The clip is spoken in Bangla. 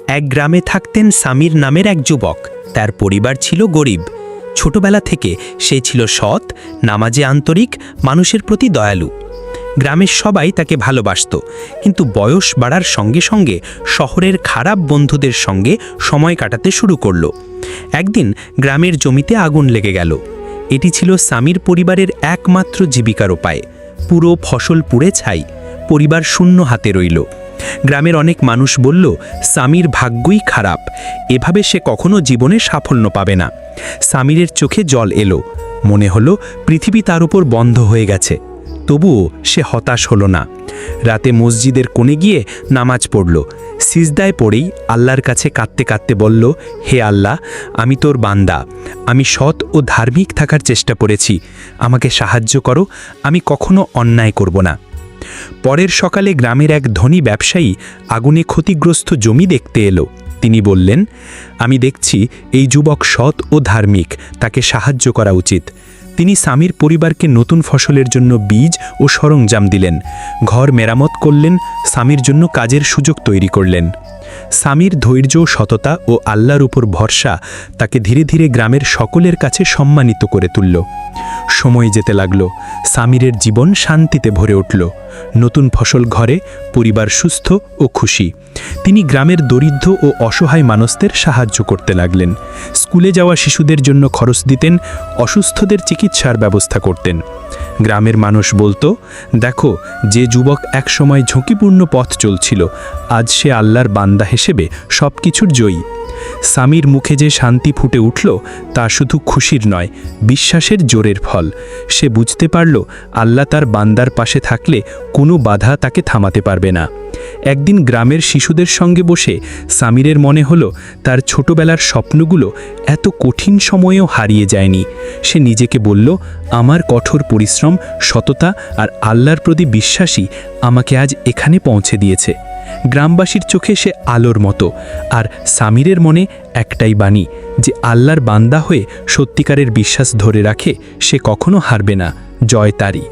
এক গ্রামে থাকতেন সামির নামের এক যুবক। তার পরিবার ছিল গরিব। ছোটবেলা থেকে সে ছিল সৎ, নামাজে আন্তরিক, মানুষের প্রতি দয়ালু। গ্রামের সবাই তাকে ভালোবাসত, কিন্তু বয়স বাড়ার সঙ্গে সঙ্গে শহরের খারাপ বন্ধুদের সঙ্গে সময় কাটাতে শুরু করল। একদিন গ্রামের জমিতে আগুন লেগে গেল। এটি ছিল সামির পরিবারের একমাত্র জীবিকার উপায়। পুরো ফসল পুড়ে ছাই, পরিবার শূন্য হাতে রইল। গ্রামের অনেক মানুষ বলল, সামির ভাগ্যই খারাপ, এভাবে সে কখনো জীবনে সাফল্য পাবে না। সামিরের চোখে জল এলো, মনে হলো পৃথিবী তার উপর বন্ধ হয়ে গেছে। তবুও সে হতাশ হলো না। রাতে মসজিদের কোণে গিয়ে নামাজ পড়ল। সিজদায় পড়েই আল্লাহর কাছে কাঁদতে কাঁদতে বলল, হে আল্লাহ, আমি তোর বান্দা, আমি সৎ ও ধার্মিক থাকার চেষ্টা করেছি, আমাকে সাহায্য করো, আমি কখনো অন্যায় করব না। পরের সকালে গ্রামের এক ধনী ব্যবসায়ী আগুনে ক্ষতিগ্রস্ত জমি দেখতে এলো। তিনি বললেন, আমি দেখছি এই যুবক সৎ ও ধার্মিক, তাকে সাহায্য করা উচিত। তিনি সামির পরিবারকে নতুন ফসলের জন্য বীজ ও সরঞ্জাম দিলেন, ঘর মেরামত করলেন, সামির জন্য কাজের সুযোগ তৈরি করলেন। সামির ধৈর্য, সততা ও আল্লাহর উপর ভরসা তাকে ধীরে ধীরে গ্রামের সকলের কাছে সম্মানিত করে তুলল। সময় যেতে লাগল, সামিরের জীবন শান্তিতে ভরে উঠল। নতুন ফসল ঘরে, পরিবার সুস্থ ও খুশি। তিনি গ্রামের দরিদ্র ও অসহায় মানুষদের সাহায্য করতে লাগলেন। স্কুলে যাওয়া শিশুদের জন্য খরচ দিতেন, অসুস্থদের চিকিৎসার ব্যবস্থা করতেন। গ্রামের মানুষ বলতো, দেখো, যে যুবক একসময় ঝুঁকিপূর্ণ পথ চলছিল, আজ সে আল্লাহর বান্দা হিসেবে সব কিছুর জয়ী। সামির মুখে যে শান্তি ফুটে উঠল, তা শুধু খুশির নয়, বিশ্বাসের জোরের ফল। সে বুঝতে পারল, আল্লাহ তার বান্দার পাশে থাকলে কোনো বাধা তাকে থামাতে পারবে না। একদিন গ্রামের শিশুদের সঙ্গে বসে সামিরের মনে হলো, তার ছোটবেলার স্বপ্নগুলো এত কঠিন সময়েও হারিয়ে যায়নি। সে নিজেকে বলল, আমার কঠোর পরিশ্রম, সততা আর আল্লাহর প্রতি বিশ্বাসী আমাকে আজ এখানে পৌঁছে দিয়েছে। গ্রামবাসীর চোখে সে আলোর মতো, আর সামিরের মনে একটাই বাণী, যে আল্লাহর বান্দা হয়ে সত্যিকারের বিশ্বাস ধরে রাখে, সে কখনো হারবে না, জয় তারই।